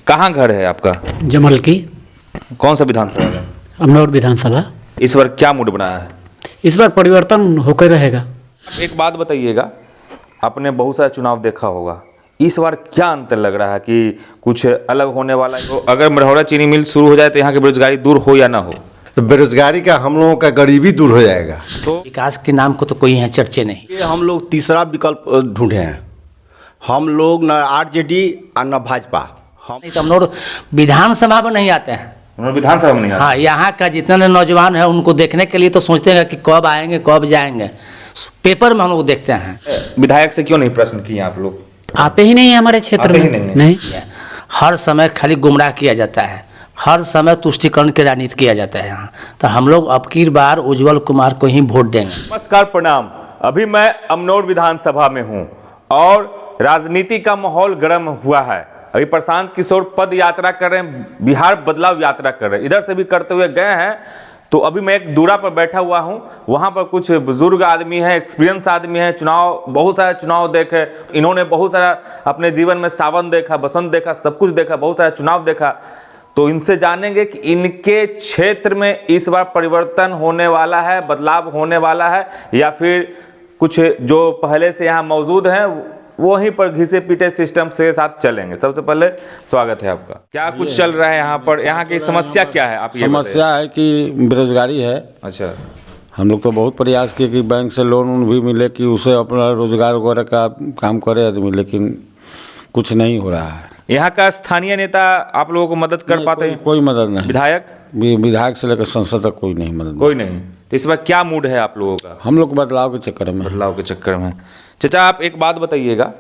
कहाँ घर है आपका? जमल की कौन सा विधानसभा है? अमनौर विधानसभा। इस बार क्या मूड बनाया है? इस बार परिवर्तन होकर रहेगा। एक बात बताइएगा, आपने बहुत सारा चुनाव देखा होगा, इस बार क्या अंतर लग रहा है कि कुछ अलग होने वाला है? तो अगर मढ़ौरा चीनी मिल शुरू हो जाए तो यहाँ की बेरोजगारी दूर हो या ना हो? तो बेरोजगारी का हम लोगों का गरीबी दूर हो जाएगा। तो विकास के नाम को तो कोई यहाँ चर्चे नहीं। ये हम लोग तीसरा विकल्प ढूंढे हैं। हम लोग न आरजेडी और न भाजपा। हम नहीं तो हम लोग विधानसभा में नहीं आते हैं। उन्होंने विधानसभा में नहीं आते। हाँ, यहाँ का जितने नौजवान है उनको देखने के लिए तो सोचते हैं कि कब आएंगे कब जाएंगे। पेपर में हम लोग देखते हैं। विधायक से क्यों नहीं प्रश्न किए आप लोग? आते ही नहीं है हमारे क्षेत्र आते ही में। नहीं हर समय खाली गुमराह किया जाता है, हर समय तुष्टिकरण की राजनीति किया जाता है यहाँ। तो हम लोग अब की बार उज्जवल कुमार को ही वोट देंगे। नमस्कार, प्रणाम। अभी मैं अमनौर विधानसभा में हूँ और राजनीति का माहौल गर्म हुआ है। अभी प्रशांत किशोर पद यात्रा कर रहे हैं, बिहार बदलाव यात्रा कर रहे हैं, इधर से भी करते हुए गए हैं। तो अभी मैं एक दूरा पर बैठा हुआ हूँ, वहाँ पर कुछ बुजुर्ग आदमी है, एक्सपीरियंस आदमी है, चुनाव बहुत सारे चुनाव देखे, इन्होंने बहुत सारा अपने जीवन में सावन देखा, बसंत देखा, सब कुछ देखा, बहुत सारा चुनाव देखा। तो इनसे जानेंगे कि इनके क्षेत्र में इस बार परिवर्तन होने वाला है, बदलाव होने वाला है, या फिर कुछ जो पहले से यहाँ मौजूद हैं वहीं पर घिसे पीटे सिस्टम से साथ चलेंगे। सबसे पहले स्वागत है आपका। क्या कुछ चल रहा है यहाँ पर? यहाँ की समस्या क्या है? आप ये समस्या है कि बेरोजगारी है। अच्छा, हम लोग तो बहुत प्रयास किए कि बैंक से लोन भी मिले कि उसे अपना रोजगार वगैरह का काम करे आदमी, लेकिन कुछ नहीं हो रहा है। यहाँ का स्थानीय नेता आप लोगों को मदद कर पाते हैं? कोई मदद नहीं। विधायक से लेकर संसद तक कोई नहीं मदद। कोई नहीं। तो इस बार क्या मूड है आप लोगों का? हम लोग बदलाव के चक्कर में। बदलाव के चक्कर में। चाचा, आप एक बात बताइएगा,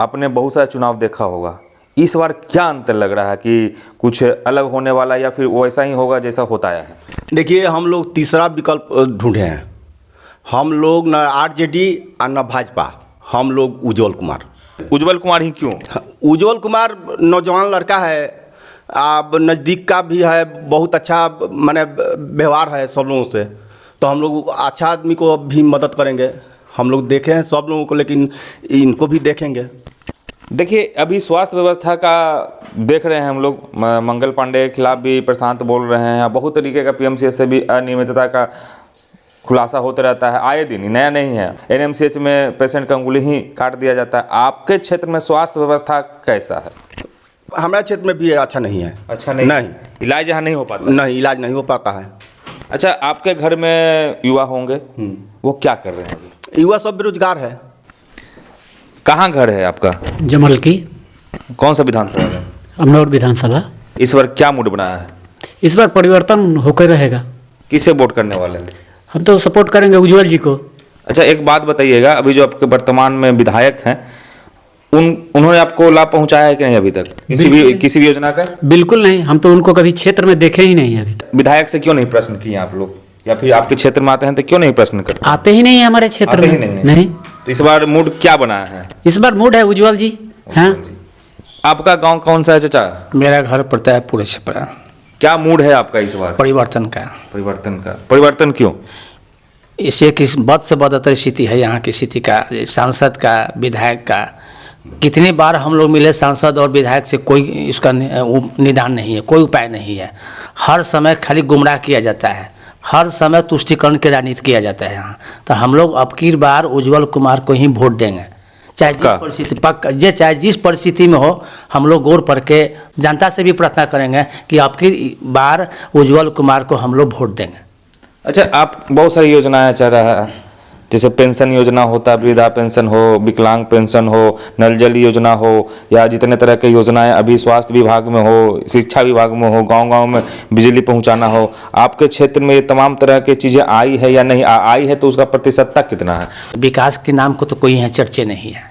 आपने बहुत सारा चुनाव देखा होगा, इस बार क्या अंतर लग रहा है कि कुछ अलग होने वाला है या फिर वैसा ही होगा जैसा होता है? देखिए, हम लोग तीसरा विकल्प ढूंढे हैं। हम लोग न आरजेडी और न भाजपा। हम लोग उज्जवल कुमार। उज्जवल कुमार ही क्यों? उज्जवल कुमार नौजवान लड़का है, अब नज़दीक का भी है, बहुत अच्छा माने व्यवहार है सब लोगों से। तो हम लोग अच्छा आदमी को भी मदद करेंगे। हम लोग देखे हैं सब लोगों को, लेकिन इनको भी देखेंगे। देखिए, अभी स्वास्थ्य व्यवस्था का देख रहे हैं हम लोग, मंगल पांडे के खिलाफ भी प्रशांत बोल रहे हैं, बहुत तरीके का पीएमसीएच से भी अनियमितता का खुलासा होता रहता है आए दिन, नया नहीं है। एनएमसीएच में पेशेंट का अंगुली ही काट दिया जाता है। आपके क्षेत्र में स्वास्थ्य व्यवस्था कैसा है? हमारे क्षेत्र में भी अच्छा नहीं है। अच्छा नहीं? इलाज यहाँ नहीं हो पाता? नहीं, इलाज नहीं हो पाता है। अच्छा, आपके घर में युवा होंगे, वो क्या कर रहे हैं अभी? युवा सब बेरोजगार है। कहाँ घर है आपका? जमल की कौन सा विधानसभा है? अमनौर विधानसभा। इस बार क्या मूड बनाया है? इस बार परिवर्तन होकर रहेगा। किसे वोट करने वाले हैं? हम तो सपोर्ट करेंगे उज्जवल जी को। अच्छा, एक बात बताइएगा, अभी जो आपके वर्तमान में विधायक हैं, उन्होंने आपको लाभ पहुंचाया है कि नहीं अभी तक किसी भी योजना का? बिल्कुल नहीं, हम तो उनको कभी क्षेत्र में देखे ही नहीं अभी तक। विधायक से क्यों नहीं प्रश्न किए आप लोग, या फिर आपके क्षेत्र में आते हैं तो क्यों नहीं प्रश्न करते? आते ही नहीं है हमारे क्षेत्र में। नहीं। तो इस बार मूड क्या बनाया है? इस बार मूड है उज्जवल जी। हाँ। आपका गांव कौन सा है चाचा? मेरा घर पड़ता है पूरे छपरा। क्या मूड है आपका इस बार? परिवर्तन का। परिवर्तन क्यों? इससे किस बद से बदतर स्थिति है यहाँ की स्थिति का, सांसद का, विधायक का। कितनी बार हम लोग मिले सांसद और विधायक से, कोई इसका निदान नहीं है, कोई उपाय नहीं है। हर समय खाली गुमराह किया जाता है, हर समय तुष्टिकरण की राजनीति किया जाता है यहाँ। तो हम लोग अब की बार उज्जवल कुमार को ही वोट देंगे, चाहे जिस परिस्थिति चाहे जिस परिस्थिति में हो। हम लोग गौर पर के जनता से भी प्रार्थना करेंगे कि अब की बार उज्जवल कुमार को हम लोग वोट देंगे। अच्छा, आप बहुत सारी योजनाएं चल रहा है, जैसे पेंशन योजना होता है, वृद्धा पेंशन हो, विकलांग पेंशन हो, नल जल योजना हो, या जितने तरह के योजनाएं अभी स्वास्थ्य विभाग में हो, शिक्षा विभाग में हो, गांव-गांव में बिजली पहुंचाना हो, आपके क्षेत्र में ये तमाम तरह की चीज़ें आई है या नहीं आई है? तो उसका प्रतिशतता कितना है? विकास के नाम को तो कोई यहाँ चर्चे नहीं है।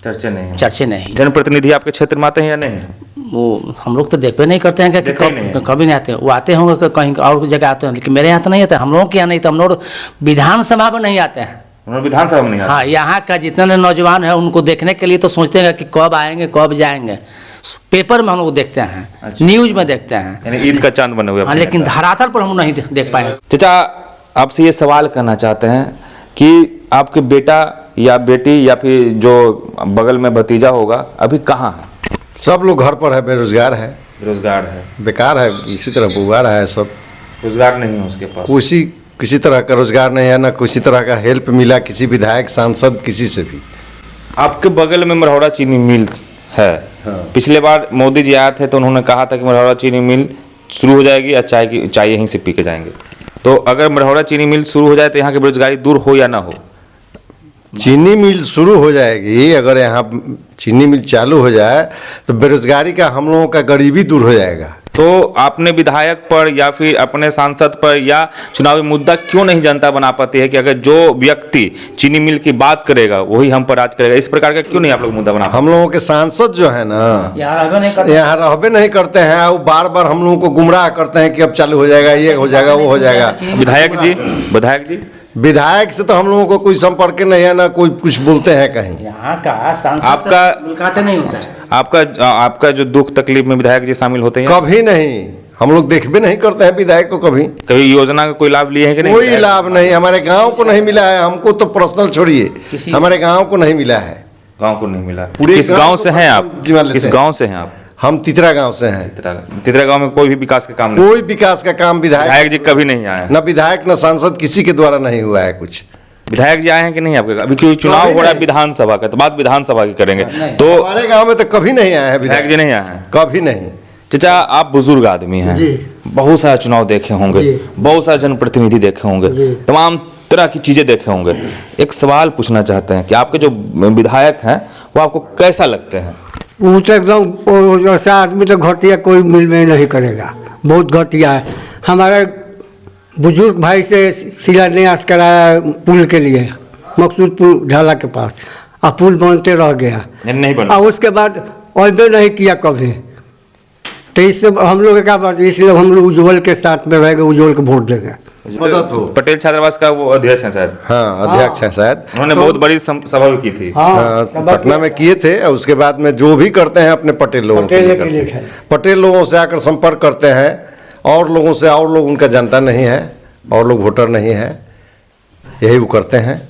चर्चे नहीं। जनप्रतिनिधि आपके क्षेत्र में आते हैं या नहीं? वो हम लोग तो देखते नहीं करते हैं कि कभी नहीं आते। वो आते होंगे कहीं और जगह आते हैं, लेकिन मेरे यहाँ तो नहीं आते। हम लोगों के यहाँ नहीं, तो हम लोग विधानसभा में नहीं आते हैं। विधानसभा में नहीं आते? हाँ, यहाँ का जितने नौजवान है उनको देखने के लिए तो सोचते हैं कि कब आएंगे कब जाएंगे। पेपर में हम लोग देखते हैं। अच्छा। न्यूज में देखते हैं, यानी ईद का चांद बने हुए। हाँ, लेकिन धरातल पर हम नहीं देख पाए। चाचा, आपसे ये सवाल करना चाहते हैं कि आपके बेटा या बेटी या फिर जो बगल में भतीजा होगा अभी कहाँ है? सब लोग घर पर है, बेरोजगार है, बेरोजगार है, बेकार है, इसी तरह बुआ रहा है सब। रोजगार नहीं है उसके पास। किसी तरह का रोजगार नहीं है, ना किसी तरह का हेल्प मिला किसी विधायक सांसद किसी से भी। आपके बगल में मरहौरा चीनी मिल है। पिछले बार मोदी जी आए थे तो उन्होंने कहा था कि मरहौरा चीनी मिल शुरू हो जाएगी और चाय यहीं से पी के जाएंगे। तो अगर मरहौरा चीनी मिल शुरू हो जाए तो यहाँ की बेरोजगारी दूर हो या ना हो? चीनी मिल शुरू हो जाएगी, अगर यहाँ चीनी मिल चालू हो जाए तो बेरोजगारी का, हम लोगों का गरीबी दूर हो जाएगा। तो आपने विधायक पर या फिर अपने सांसद पर या चुनावी मुद्दा क्यों नहीं जनता बना पाती है कि अगर जो व्यक्ति चीनी मिल की बात करेगा वही हम पर राज करेगा? इस प्रकार का क्यों नहीं आप लोग मुद्दा बना? हम लोगों के सांसद जो है ना यहाँ रहबे नहीं करते हैं, वो बार बार हम लोगों को गुमराह करते हैं कि अब चालू हो जाएगा, ये हो जाएगा, वो हो जाएगा। विधायक से तो हम लोगों को कोई संपर्क नहीं है, ना कोई कुछ बोलते हैं कहीं। यहाँ का सांसद आपका मुलाकात नहीं होता है। आपका जो दुख तकलीफ में विधायक जी शामिल होते हैं? कभी नहीं, हम लोग देखबे नहीं करते हैं विधायक को कभी। कभी योजना का कोई लाभ लिए हैं कि नहीं? कोई लाभ नहीं, हमारे गांव को नहीं मिला है, हमको तो पर्सनल छोड़िए, हमारे गांव को नहीं मिला है। गांव को नहीं मिला? पूरे किस गांव से हैं आप? जिम्मा लेते किस हैं। गांव से हैं आप? हम तितरा गांव से हैं। तितरा गांव में कोई भी विकास का काम नहीं? कोई विकास का काम विधायक जी कभी नहीं आए? न विधायक न सांसद किसी के द्वारा नहीं हुआ है कुछ। विधायक जी आए हैं कि नहीं आपके? अभी क्योंकि चुनाव हो रहा है विधानसभा का, तो बात विधानसभा की करेंगे। तो हमारे गांव में तो कभी नहीं आए हैं विधायक जी, नहीं आए हैं कभी नहीं। चाचा, आप बुजुर्ग आदमी हैं, बहुत सारा चुनाव देखे होंगे, बहुत सारे जनप्रतिनिधि देखे होंगे, तमाम तरह की चीजें देखे होंगे। एक सवाल पूछना चाहते हैं कि आपके जो विधायक हैं वो आपको कैसा लगते हैं? वो तो एकदम ऐसा आदमी तो घटिया कोई मिल में नहीं करेगा, बहुत घटिया है। हमारे बुजुर्ग भाई से शिलान्यास कराया पुल के लिए, मकसूदपुर ढाला के पास, और पुल बनते रह गया, नहीं बना, और उसके बाद ऑर्डर नहीं किया कभी। तो इससे हम लोग क्या बात, इसलिए हम लोग उज्जवल के साथ में रहेंगे, उज्जवल को वोट देंगे। मदद हो। पटेल छात्रावास का वो अध्यक्ष हैं शायद? हाँ, अध्यक्ष हैं शायद। उन्होंने बहुत बड़ी सभा भी की थी। हाँ, पटना में किए थे, और उसके बाद में जो भी करते हैं अपने पटेल लोगों के लिए करते हैं। पटेल लोगों से आकर संपर्क करते हैं, और लोगों से, और लोग उनका जानता नहीं है, और लोग वोटर नहीं है, यही वो करते हैं।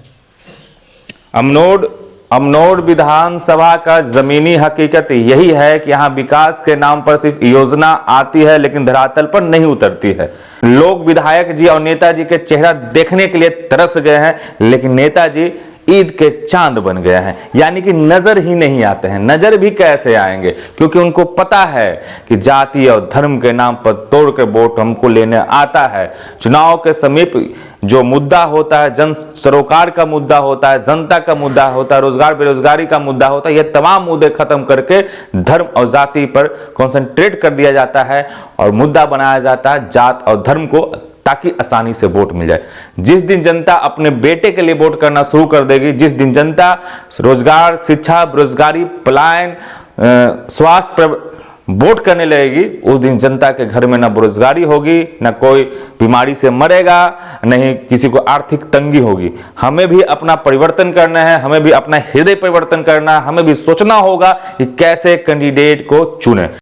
अमनोड विधानसभा का जमीनी हकीकत यही है कि यहाँ विकास के नाम पर सिर्फ योजना आती है लेकिन धरातल पर नहीं उतरती है। लोग विधायक जी और नेताजी के चेहरा देखने के लिए तरस गए हैं, लेकिन नेताजी ईद के चांद बन गए हैं, यानी कि नजर ही नहीं आते हैं। नजर भी कैसे आएंगे, क्योंकि उनको पता है कि जाति और धर्म के नाम पर तोड़कर वोट हमको लेने आता है। चुनाव के समीप जो मुद्दा होता है, जन सरोकार का मुद्दा होता है, जनता का मुद्दा होता है, रोजगार बेरोजगारी का मुद्दा होता है, ये तमाम मुद्दे खत्म करके धर्म और जाति पर कंसंट्रेट कर दिया जाता है और मुद्दा बनाया जाता है जात और धर्म को, ताकि आसानी से वोट मिल जाए। जिस दिन जनता अपने बेटे के लिए वोट करना शुरू कर देगी, जिस दिन जनता रोजगार, शिक्षा, बेरोजगारी, पलायन, स्वास्थ्य पर वोट करने लगेगी, उस दिन जनता के घर में ना बेरोजगारी होगी, ना कोई बीमारी से मरेगा, नहीं किसी को आर्थिक तंगी होगी। हमें भी अपना परिवर्तन करना है, हमें भी अपना हृदय परिवर्तन करना है, हमें भी सोचना होगा कि कैसे कैंडिडेट को चुने।